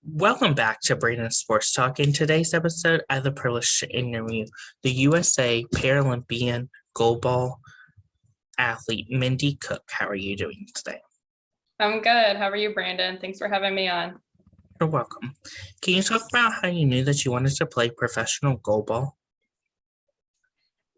Welcome back to Brandon Sports Talk. In today's episode, I have the privilege to interview the USA Paralympian goalball athlete, Mindy Cook. How are you doing today? I'm good. How are you, Brandon? Thanks for having me on. You're welcome. Can you talk about how you knew that you wanted to play professional goalball?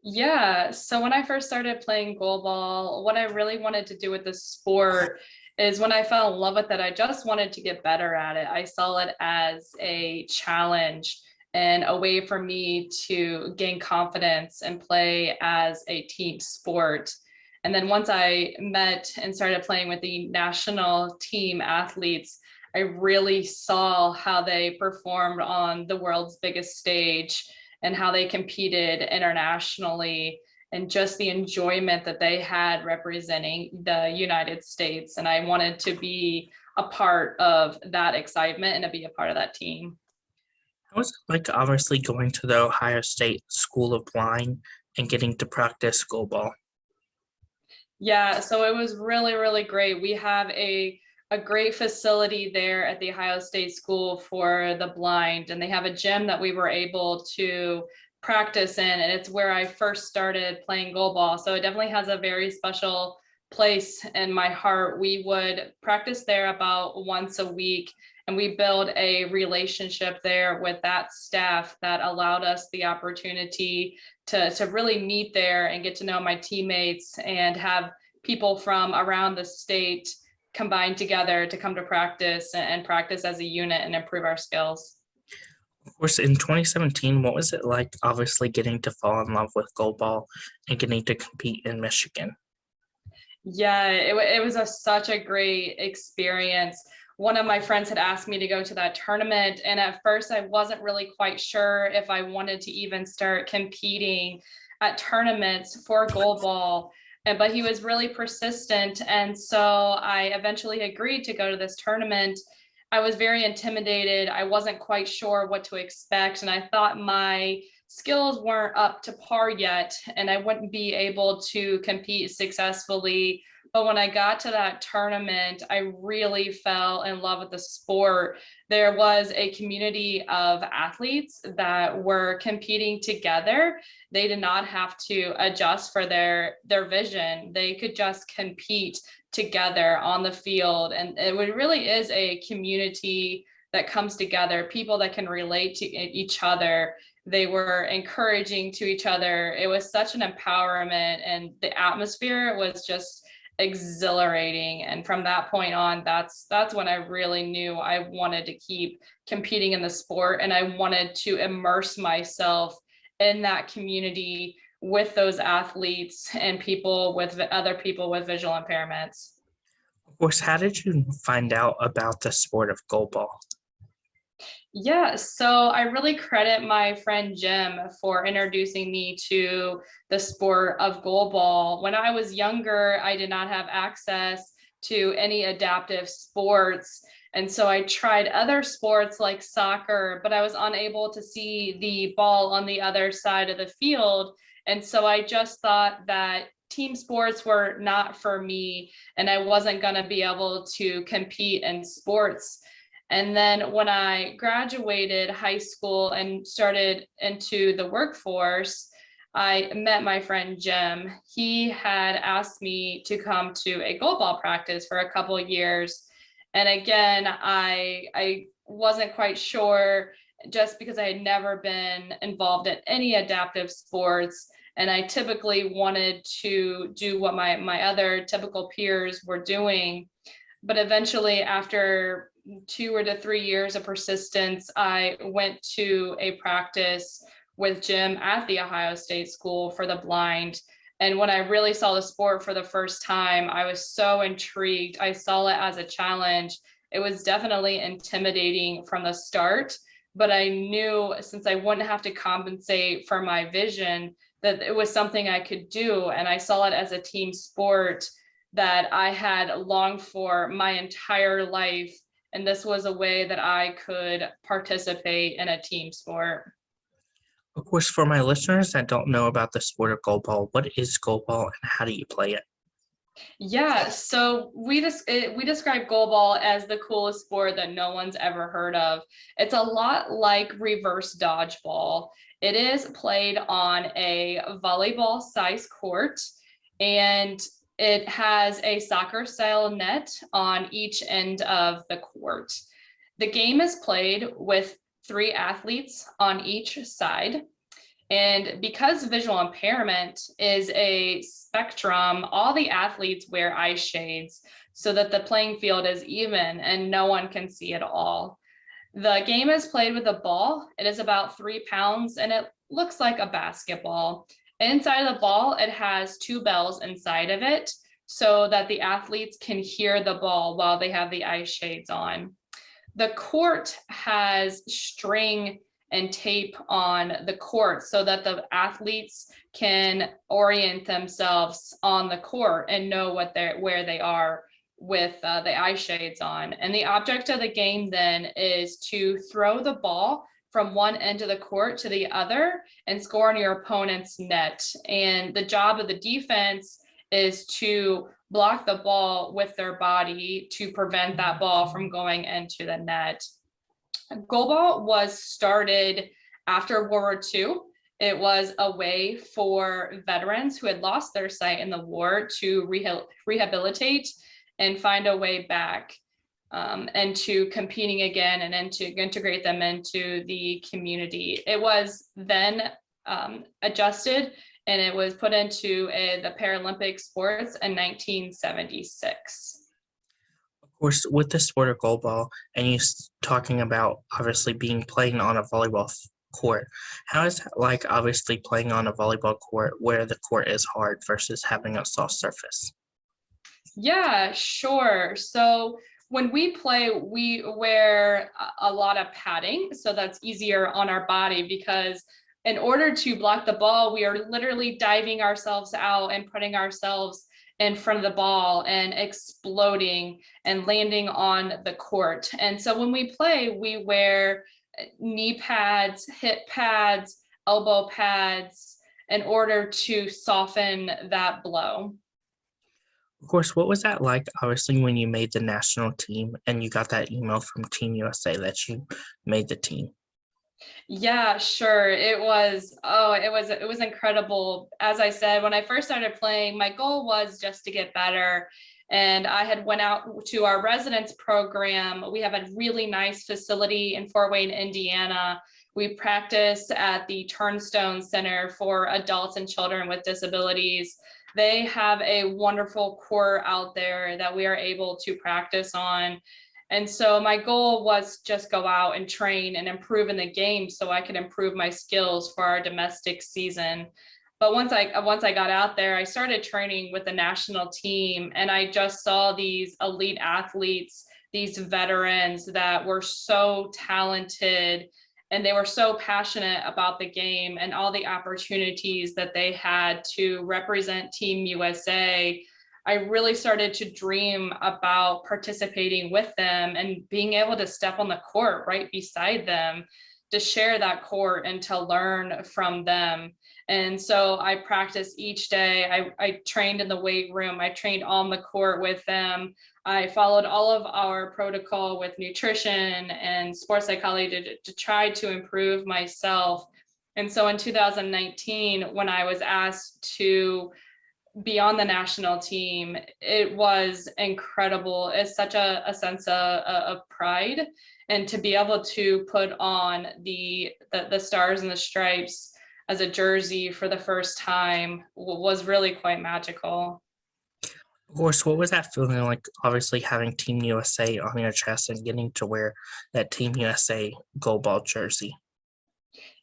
Yeah, so when I first started playing goalball, what I really wanted to do with this sport is when I fell in love with it, I just wanted to get better at it. I saw it as a challenge and a way for me to gain confidence and play as a team sport. And then once I met and started playing with the national team athletes, I really saw how they performed on the world's biggest stage and how they competed internationally and just the enjoyment that they had representing the United States. And I wanted to be a part of that excitement and to be a part of that team. How was it like obviously going to the Ohio State School of Blind and getting to practice goalball? Yeah, so it was really, really great. We have a great facility there at the Ohio State School for the Blind, and they have a gym that we were able to practice in, and it's where I first started playing goalball. So it definitely has a very special place in my heart. We would practice there about once a week, and we build a relationship there with that staff that allowed us the opportunity to really meet there and get to know my teammates and have people from around the state combine together to come to practice and practice as a unit and improve our skills. Of course, in 2017, what was it like obviously getting to fall in love with goalball and getting to compete in Michigan? Yeah, it was such a great experience. One of my friends had asked me to go to that tournament, and at first I wasn't really quite sure if I wanted to even start competing at tournaments for goalball. But he was really persistent, and so I eventually agreed to go to this tournament. I was very intimidated. I wasn't quite sure what to expect, and I thought my skills weren't up to par yet and I wouldn't be able to compete successfully. But when I got to that tournament, I really fell in love with the sport. There was a community of athletes that were competing together. They did not have to adjust for their vision. They could just compete together on the field. And it really is a community that comes together, people that can relate to each other. They were encouraging to each other. It was such an empowerment, and the atmosphere was just exhilarating. And from that point on, that's when I really knew I wanted to keep competing in the sport, and I wanted to immerse myself in that community with those athletes and people with other people with visual impairments. Of course, how did you find out about the sport of goalball? Yeah, so I really credit my friend Jim for introducing me to the sport of goalball. When I was younger, I did not have access to any adaptive sports. And so I tried other sports like soccer, but I was unable to see the ball on the other side of the field. And so I just thought that team sports were not for me, and I wasn't going to be able to compete in sports. And then when I graduated high school and started into the workforce, I met my friend Jim. He had asked me to come to a goalball practice for a couple of years. And again, I wasn't quite sure just because I had never been involved in any adaptive sports. And I typically wanted to do what my other typical peers were doing. But eventually, after 2 to 3 years of persistence, I went to a practice with Jim at the Ohio State School for the Blind. And when I really saw the sport for the first time, I was so intrigued. I saw it as a challenge. It was definitely intimidating from the start, but I knew since I wouldn't have to compensate for my vision, that it was something I could do. And I saw it as a team sport that I had longed for my entire life. And this was a way that I could participate in a team sport. Of course, for my listeners that don't know about the sport of goalball, what is goalball and how do you play it? Yeah, so we describe goalball as the coolest sport that no one's ever heard of. It's a lot like reverse dodgeball. It is played on a volleyball size court, and it has a soccer style net on each end of the court. The game is played with 3 athletes on each side. And because visual impairment is a spectrum, all the athletes wear eye shades so that the playing field is even and no one can see it all. The game is played with a ball. It is about 3 pounds and it looks like a basketball. Inside of the ball, it has 2 bells inside of it so that the athletes can hear the ball while they have the eye shades on. The court has string and tape on the court so that the athletes can orient themselves on the court and know where they are with the eye shades on. And the object of the game then is to throw the ball from one end of the court to the other and score on your opponent's net. And the job of the defense is to block the ball with their body to prevent that ball from going into the net. Goalball was started after World War II. It was a way for veterans who had lost their sight in the war to rehabilitate and find a way back and to competing again and then to integrate them into the community. It was then adjusted and it was put into the Paralympic sports in 1976. Of course, with the sport of goalball, and you talking about obviously being playing on a volleyball court, how is that like obviously playing on a volleyball court where the court is hard versus having a soft surface? Yeah, sure. So when we play, we wear a lot of padding, so that's easier on our body because in order to block the ball, we are literally diving ourselves out and putting ourselves in front of the ball and exploding and landing on the court. And so when we play, we wear knee pads, hip pads, elbow pads in order to soften that blow. Of course, what was that like, obviously, when you made the national team and you got that email from Team USA that you made the team? Yeah, sure. It was incredible. As I said, when I first started playing, my goal was just to get better. And I had went out to our residence program. We have a really nice facility in Fort Wayne, Indiana. We practice at the Turnstone Center for Adults and Children with Disabilities. They have a wonderful court out there that we are able to practice on. And so my goal was just go out and train and improve in the game so I could improve my skills for our domestic season. But once I got out there, I started training with the national team and I just saw these elite athletes, these veterans that were so talented and they were so passionate about the game and all the opportunities that they had to represent Team USA. I really started to dream about participating with them and being able to step on the court right beside them, to share that court and to learn from them. And so I practiced each day. I trained in the weight room. I trained on the court with them. I followed all of our protocol with nutrition and sports psychology to try to improve myself. And so in 2019, when I was asked to be on the national team, it was incredible. It's such a sense of pride, and to be able to put on the stars and the stripes as a jersey for the first time was really quite magical. Of course, what was that feeling like, obviously having Team USA on your chest and getting to wear that Team USA goalball jersey?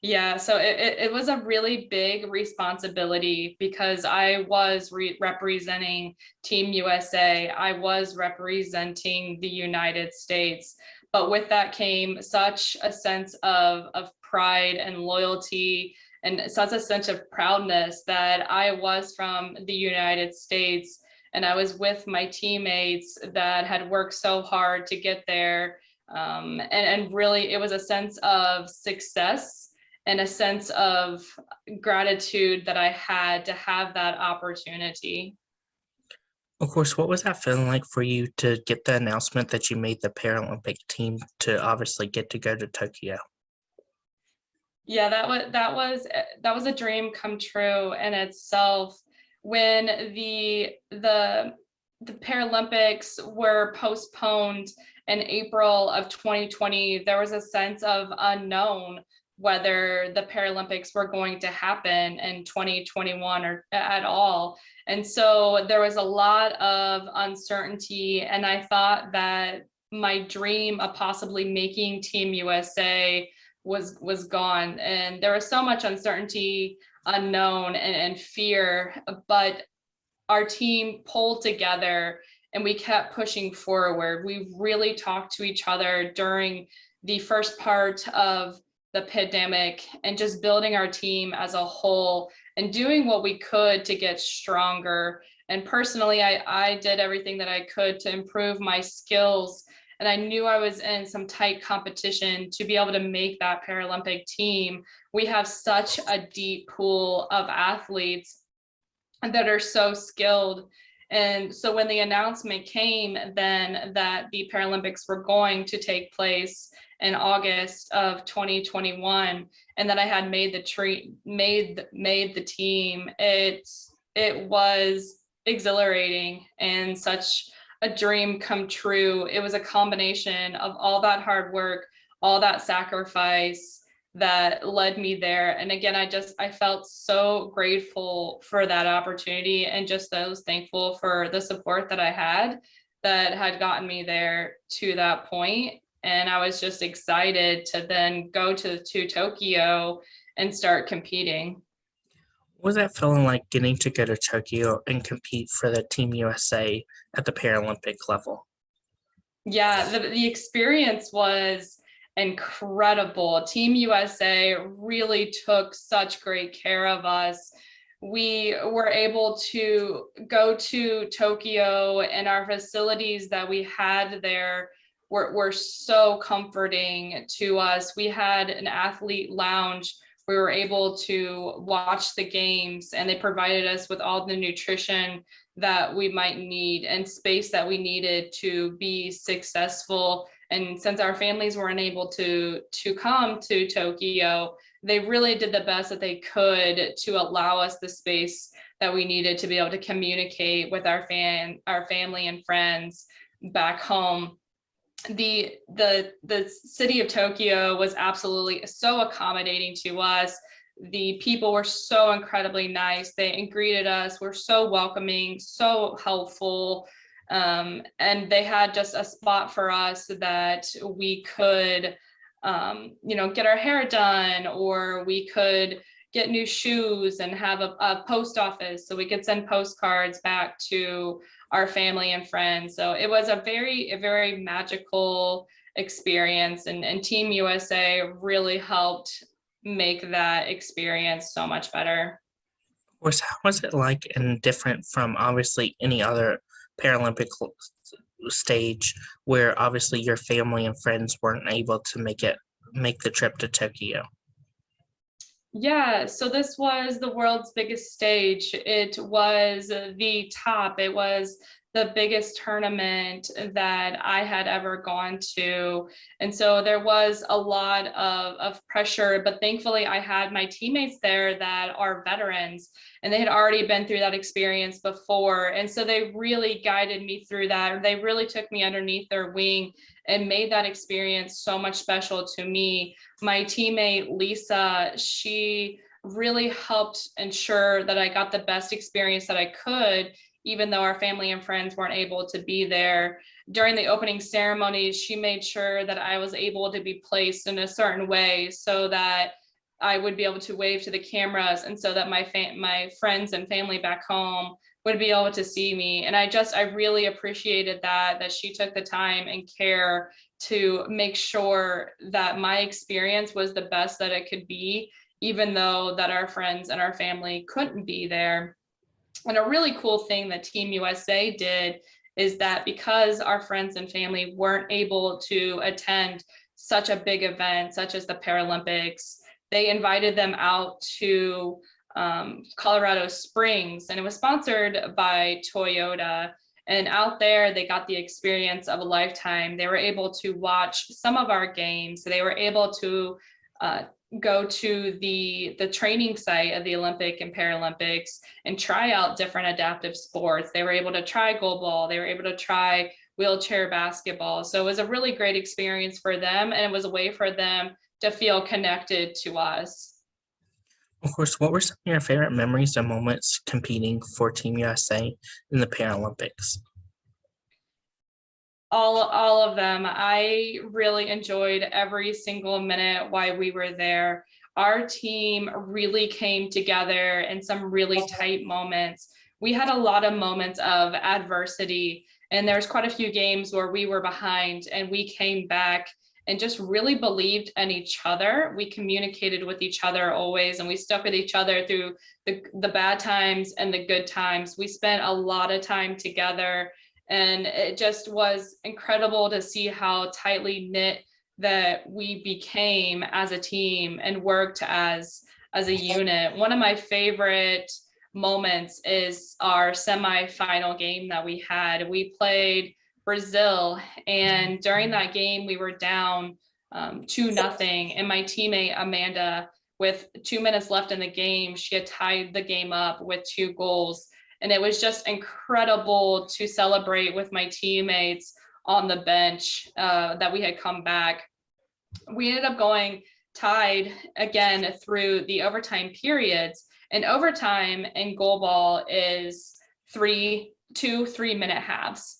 Yeah, so it was a really big responsibility because I was representing Team USA. I was representing the United States. But with that came such a sense of pride and loyalty and such a sense of proudness that I was from the United States and I was with my teammates that had worked so hard to get there. And really, it was a sense of success and a sense of gratitude that I had to have that opportunity. Of course, what was that feeling like for you to get the announcement that you made the Paralympic team to obviously get to go to Tokyo? Yeah, that was a dream come true in itself. When the Paralympics were postponed in April of 2020, there was a sense of unknown whether the Paralympics were going to happen in 2021 or at all. And so there was a lot of uncertainty, and I thought that my dream of possibly making Team USA was gone, and there was so much uncertainty, unknown, and fear, but our team pulled together and we kept pushing forward. We really talked to each other during the first part of the pandemic and just building our team as a whole and doing what we could to get stronger. And personally, I did everything that I could to improve my skills, and I knew I was in some tight competition to be able to make that Paralympic team. We have such a deep pool of athletes that are so skilled. And so when the announcement came then that the Paralympics were going to take place in August of 2021, and that I had made the team, it was exhilarating and such a dream come true. It was a combination of all that hard work, all that sacrifice that led me there. And again, I felt so grateful for that opportunity, and just so thankful for the support that I had that had gotten me there to that point. And I was just excited to then go to Tokyo and start competing. What was that feeling like getting to go to Tokyo and compete for the Team USA at the Paralympic level? Yeah, the experience was incredible. Team USA really took such great care of us. We were able to go to Tokyo, and our facilities that we had there were so comforting to us. We had an athlete lounge. We were able to watch the games, and they provided us with all the nutrition that we might need and space that we needed to be successful. And since our families weren't able to come to Tokyo, they really did the best that they could to allow us the space that we needed to be able to communicate with our family and friends back home. The city of Tokyo was absolutely so accommodating to us. The people were so incredibly nice. They greeted us, were so welcoming, so helpful. And they had just a spot for us that we could, get our hair done, or we could get new shoes and have a post office so we could send postcards back to our family and friends. So it was a very magical experience, and Team USA really helped make that experience so much better. Of course, how was it like and different from obviously any other Paralympic stage where obviously your family and friends weren't able to make the trip to Tokyo? Yeah, so this was the world's biggest stage. It was the top. It was the biggest tournament that I had ever gone to. And so there was a lot of pressure, but thankfully I had my teammates there that are veterans, and they had already been through that experience before. And so they really guided me through that. They really took me underneath their wing and made that experience so much special to me. My teammate, Lisa, she really helped ensure that I got the best experience that I could, even though our family and friends weren't able to be there. During the opening ceremonies, she made sure that I was able to be placed in a certain way so that I would be able to wave to the cameras, and so that my friends and family back home would be able to see me. And I really appreciated that she took the time and care to make sure that my experience was the best that it could be, even though that our friends and our family couldn't be there. And a really cool thing that Team USA did is that because our friends and family weren't able to attend such a big event, such as the Paralympics, they invited them out to Colorado Springs, and it was sponsored by Toyota. And out there, they got the experience of a lifetime. They were able to watch some of our games. They were able to go to the training site of the Olympic and Paralympics and try out different adaptive sports. They were able to try goalball. They were able to try wheelchair basketball. So it was a really great experience for them, and it was a way for them to feel connected to us. Of course, what were some of your favorite memories and moments competing for Team USA in the Paralympics? All of them. I really enjoyed every single minute while we were there. Our team really came together in some really tight moments. We had a lot of moments of adversity, and there's quite a few games where we were behind and we came back and just really believed in each other. We communicated with each other always, and we stuck with each other through the bad times and the good times. We spent a lot of time together, and it just was incredible to see how tightly knit that we became as a team and worked as a unit. One of my favorite moments is our semifinal game that we had. We played Brazil, and during that game we were down 2-0, and my teammate Amanda, with 2 minutes left in the game, she had tied the game up with 2 goals. And it was just incredible to celebrate with my teammates on the bench that we had come back. We ended up going tied again through the overtime periods. And overtime in goalball is 2 3-minute halves.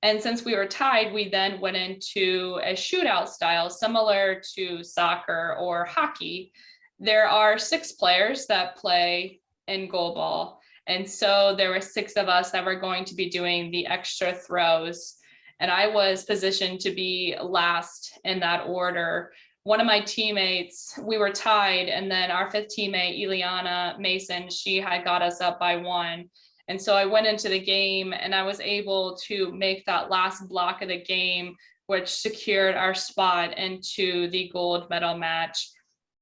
And since we were tied, we then went into a shootout style similar to soccer or hockey. There are 6 players that play in goalball. And so there were 6 of us that were going to be doing the extra throws. And I was positioned to be last in that order. One of my teammates, we were tied, and then our 5th teammate, Ileana Mason, she had got us up by 1. And so I went into the game and I was able to make that last block of the game, which secured our spot into the gold medal match.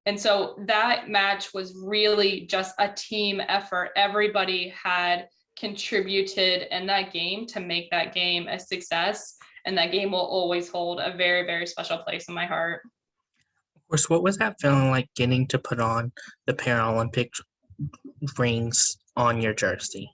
And so that match was really just a team effort. Everybody had contributed in that game to make that game a success. And that game will always hold a very, very special place in my heart. Of course, what was that feeling like getting to put on the Paralympic rings on your jersey?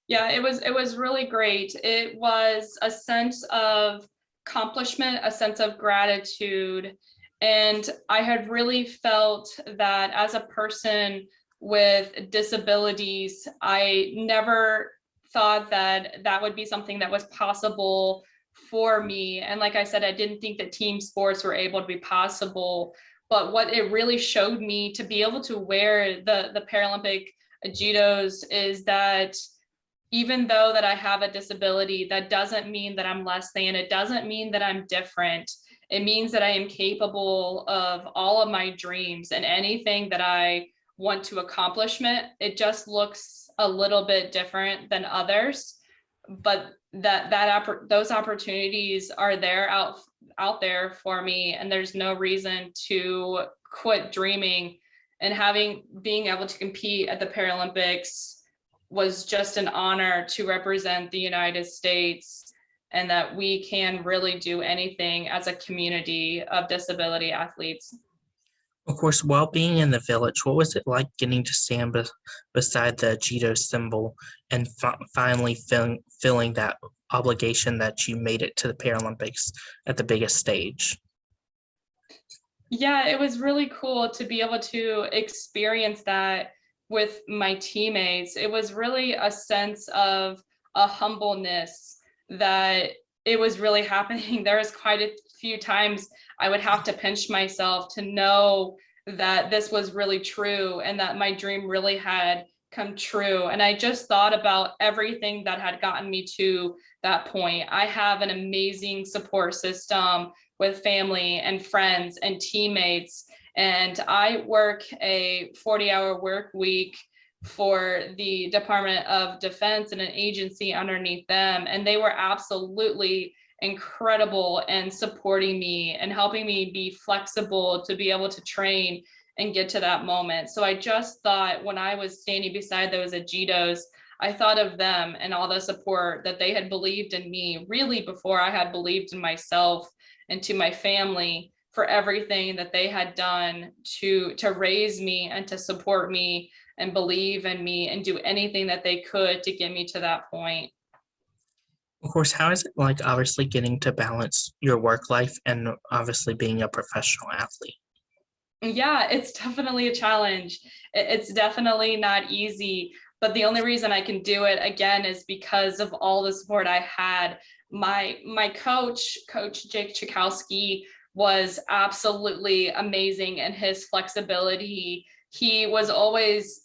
Yeah, it was really great. It was a sense of accomplishment, a sense of gratitude. And I had really felt that as a person with disabilities, I never thought that that would be something that was possible for me. And like I said, I didn't think that team sports were able to be possible. But what it really showed me to be able to wear the Paralympic Jitos is that even though that I have a disability, that doesn't mean that I'm less than. It doesn't mean that I'm different. It means that I am capable of all of my dreams and anything that I want to accomplish. It just looks a little bit different than others, but those opportunities are there out there for me, and there's no reason to quit dreaming. And being able to compete at the Paralympics was just an honor to represent the United States, and that we can really do anything as a community of disability athletes. Of course, while being in the village, what was it like getting to stand beside the Jito symbol and finally feeling that obligation that you made it to the Paralympics at the biggest stage? Yeah, it was really cool to be able to experience that with my teammates. It was really a sense of a humbleness that it was really happening. There was quite a few times I would have to pinch myself to know that this was really true and that my dream really had come true. And I just thought about everything that had gotten me to that point. I have an amazing support system with family and friends and teammates. And I work a 40-hour work week for the Department of Defense and an agency underneath them. And they were absolutely incredible in supporting me and helping me be flexible to be able to train and get to that moment. So I just thought when I was standing beside those Agitos, I thought of them and all the support that they had believed in me really before I had believed in myself, and to my family for everything that they had done to raise me and to support me and believe in me and do anything that they could to get me to that point. Of course, how is it like obviously getting to balance your work life and obviously being a professional athlete? Yeah, it's definitely a challenge. It's definitely not easy, but the only reason I can do it again is because of all the support I had. My coach Jake Chakowski, was absolutely amazing in his flexibility. He was always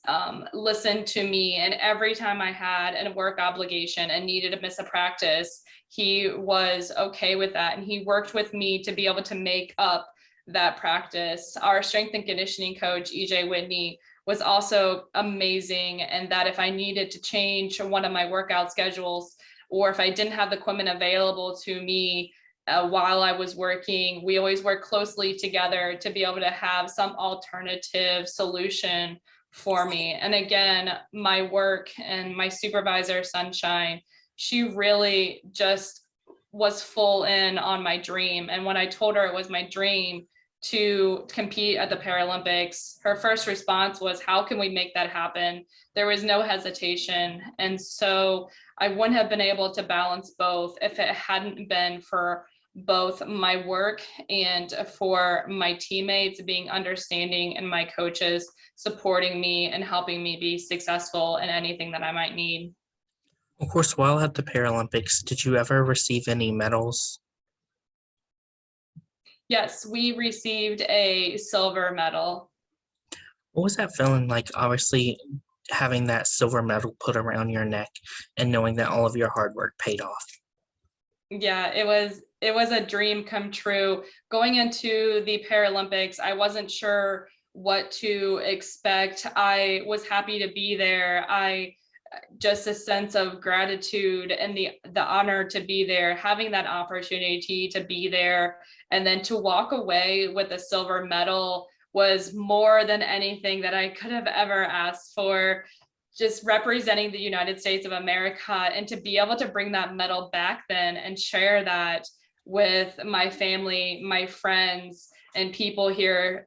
listened to me, and every time I had a work obligation and needed to miss a practice, he was okay with that, and he worked with me to be able to make up that practice. Our strength and conditioning coach, EJ Whitney, was also amazing, and that if I needed to change one of my workout schedules, or if I didn't have the equipment available to me while I was working, we always worked closely together to be able to have some alternative solution for me. And again, my work and my supervisor, Sunshine, she really just was full in on my dream. And when I told her it was my dream to compete at the Paralympics, her first response was, how can we make that happen? There was no hesitation. And so I wouldn't have been able to balance both if it hadn't been for both my work and for my teammates being understanding and my coaches supporting me and helping me be successful in anything that I might need. Of course, while at the Paralympics, did you ever receive any medals? Yes, we received a silver medal. What was that feeling like, obviously having that silver medal put around your neck and knowing that all of your hard work paid off? Yeah, it was a dream come true. Going into the Paralympics, I wasn't sure what to expect. I was happy to be there. I just a sense of gratitude and the honor to be there, having that opportunity to be there, and then to walk away with a silver medal was more than anything that I could have ever asked for. Just representing the United States of America, and to be able to bring that medal back then and share that with my family, my friends, and people here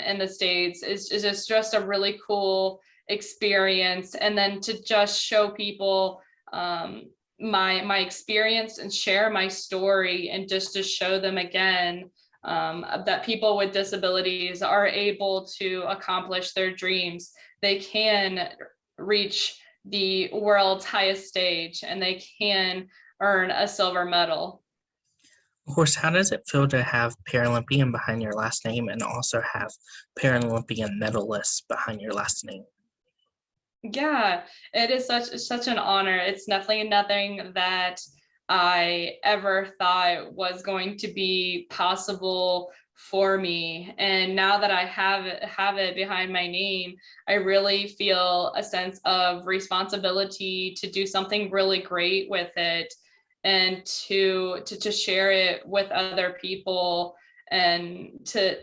in the States is just a really cool experience. And then to just show people my experience and share my story, and just to show them again that people with disabilities are able to accomplish their dreams. They can reach the world's highest stage, and they can earn a silver medal. Of course, how does it feel to have Paralympian behind your last name and also have Paralympian medalists behind your last name? Yeah, it is such an honor. It's definitely nothing that I ever thought was going to be possible for me. And now that I have it behind my name, I really feel a sense of responsibility to do something really great with it, and to share it with other people, and to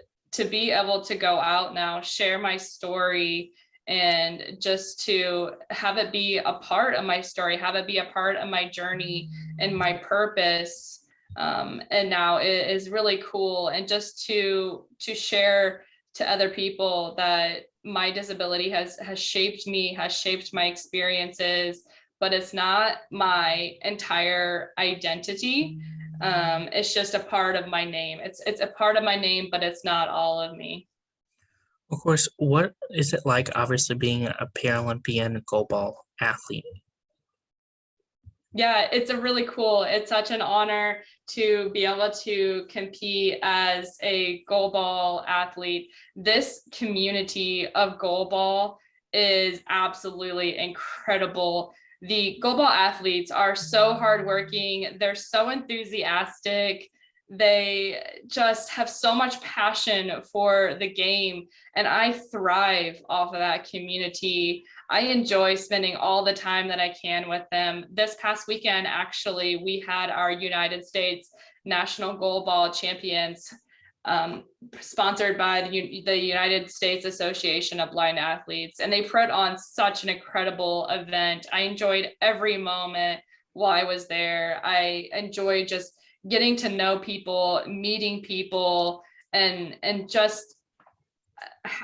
be able to go out now, share my story, and just to have it be a part of my story, have it be a part of my journey and my purpose. And now it is really cool, and just to share to other people that my disability has shaped me, has shaped my experiences, but it's not my entire identity. It's just a part of my name. It's a part of my name, but it's not all of me. Of course, what is it like obviously being a Paralympian goalball athlete? Yeah, it's a really cool. It's such an honor to be able to compete as a goalball athlete. This community of goalball is absolutely incredible. The goalball athletes are so hardworking. They're so enthusiastic. They just have so much passion for the game, and I thrive off of that community. I enjoy spending all the time that I can with them. This past weekend, actually, we had our United States National Goalball Champions sponsored by the United States Association of Blind Athletes, and they put on such an incredible event. I enjoyed every moment while I was there. I enjoyed just getting to know people, meeting people, and just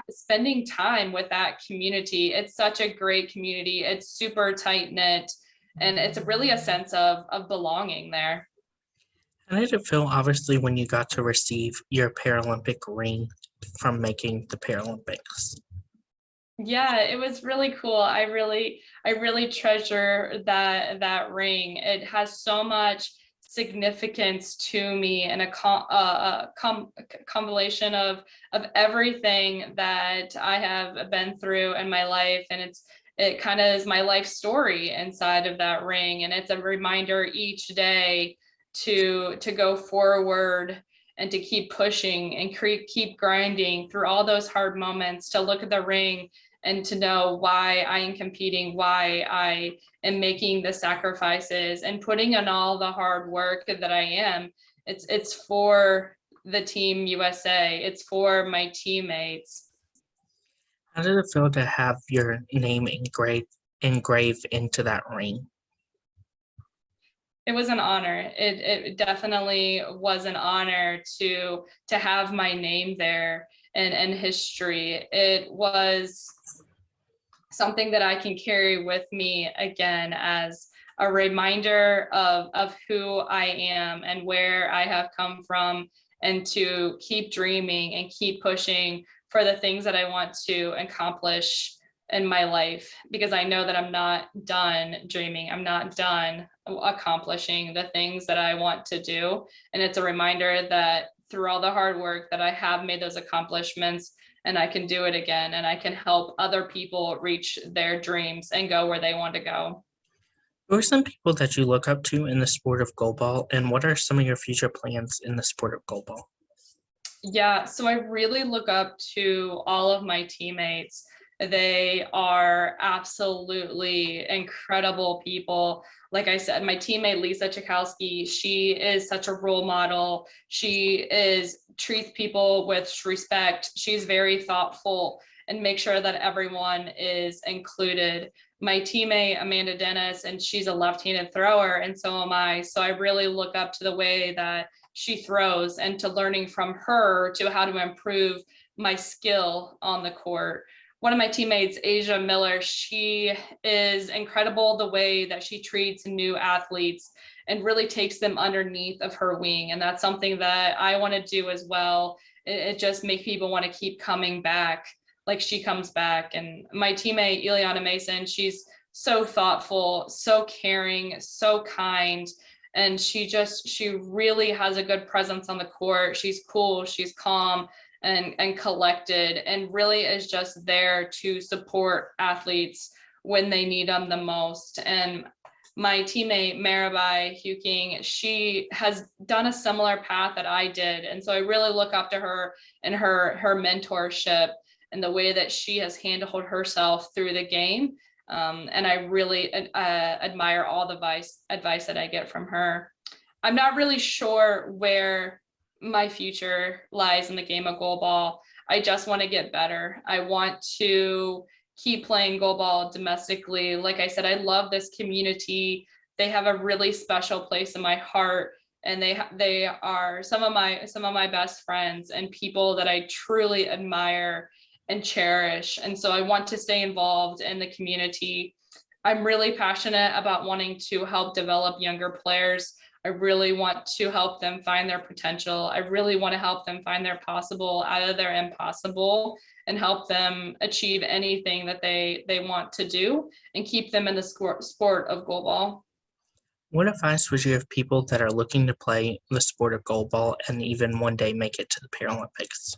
spending time with that community. It's such a great community. It's super tight knit, and it's really a sense of belonging there. How did it feel, obviously, when you got to receive your Paralympic ring from making the Paralympics? Yeah, it was really cool. I really treasure that ring. It has so much significance to me, and a compilation of everything that I have been through in my life, and it kind of is my life story inside of that ring, and it's a reminder each day to go forward and to keep pushing and keep grinding through all those hard moments, to look at the ring and to know why I am competing, why I am making the sacrifices and putting in all the hard work that I am. It's for the Team USA. It's for my teammates. How did it feel to have your name engraved into that ring? It was an honor. It definitely was an honor to have my name there and history. It was something that I can carry with me again as a reminder of who I am and where I have come from, and to keep dreaming and keep pushing for the things that I want to accomplish in my life, because I know that I'm not done dreaming. I'm not done accomplishing the things that I want to do. And it's a reminder that through all the hard work that I have made those accomplishments, and I can do it again, and I can help other people reach their dreams and go where they want to go. Who are some people that you look up to in the sport of goalball, and what are some of your future plans in the sport of goalball? Yeah, so I really look up to all of my teammates. They are absolutely incredible people. Like I said, my teammate Lisa Chakowski, she is such a role model. She treats people with respect. She's very thoughtful and make sure that everyone is included. My teammate Amanda Dennis, and she's a left-handed thrower, and so am I. So I really look up to the way that she throws, and to learning from her to how to improve my skill on the court. One of my teammates, Asia Miller, she is incredible the way that she treats new athletes and really takes them underneath of her wing. And that's something that I want to do as well. It just makes people want to keep coming back like she comes back. And my teammate, Ileana Mason, she's so thoughtful, so caring, so kind. And she really has a good presence on the court. She's cool, she's calm and collected, and really is just there to support athletes when they need them the most. And my teammate Marabai Huking, she has done a similar path that I did. And so I really look up to her and her mentorship and the way that she has handled herself through the game. And I really admire all the advice that I get from her. I'm not really sure where my future lies in the game of goalball. I just want to get better. I want to keep playing goalball domestically. Like I said, I love this community. They have a really special place in my heart, and they are some of my best friends and people that I truly admire and cherish. And so I want to stay involved in the community. I'm really passionate about wanting to help develop younger players. I really want to help them find their potential. I really want to help them find their possible out of their impossible, and help them achieve anything that they want to do, and keep them in the sport of goalball. What advice would you give people that are looking to play the sport of goalball and even one day make it to the Paralympics?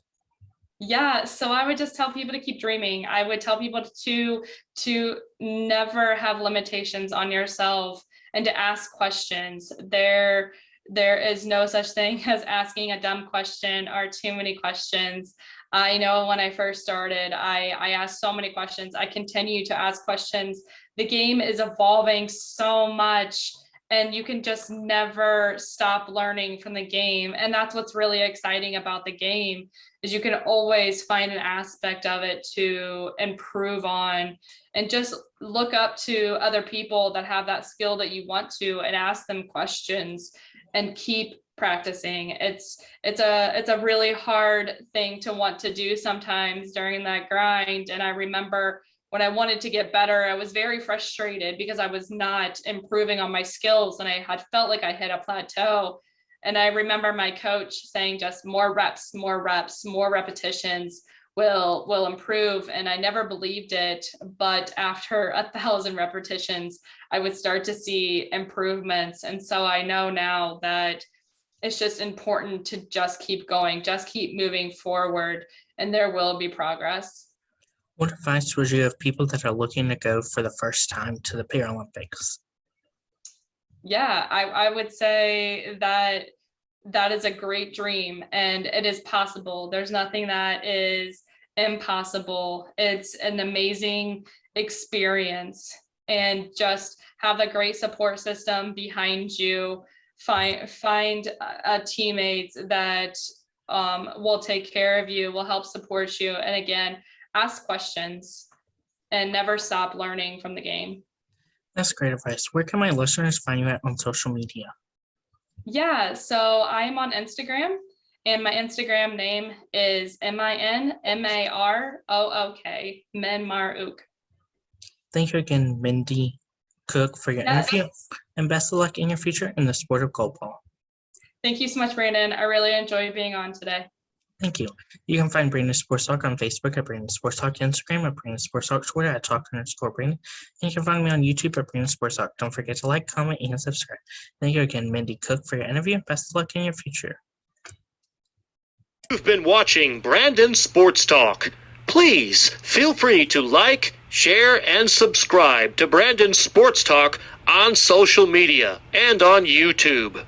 Yeah, so I would just tell people to keep dreaming. I would tell people to never have limitations on yourself, and to ask questions. There is no such thing as asking a dumb question or too many questions. I know when I first started, I asked so many questions. I continue to ask questions. The game is evolving so much, and you can just never stop learning from the game. And that's what's really exciting about the game, is you can always find an aspect of it to improve on, and just look up to other people that have that skill that you want to, and ask them questions and keep practicing. It's a really hard thing to want to do sometimes during that grind. And I remember when I wanted to get better, I was very frustrated because I was not improving on my skills, and I had felt like I hit a plateau. And I remember my coach saying, just more reps, more repetitions will improve. And I never believed it, but after 1,000 repetitions, I would start to see improvements. And so I know now that it's just important to just keep going, just keep moving forward, and there will be progress. What advice would you give people that are looking to go for the first time to the Paralympics? Yeah, I would say that is a great dream, and it is possible. There's nothing that is impossible. It's an amazing experience, and just have a great support system behind you. Find teammates that will take care of you, will help support you, and again, ask questions and never stop learning from the game. That's great advice. Where can my listeners find you at on social media? Yeah, so I am on Instagram, and my Instagram name is MINMAROOK, Minmarook. Thank you again, Mindy Cook, for your interview, and best of luck in your future in the sport of goalball. Thank you so much, Brandon. I really enjoyed being on today. Thank you. You can find Brandon Sports Talk on Facebook at Brandon Sports Talk, Instagram at Brandon Sports Talk, Twitter at Talk_Brandon, and you can find me on YouTube at Brandon Sports Talk. Don't forget to like, comment, and subscribe. Thank you again, Mindy Cook, for your interview. Best of luck in your future. You've been watching Brandon Sports Talk. Please feel free to like, share, and subscribe to Brandon Sports Talk on social media and on YouTube.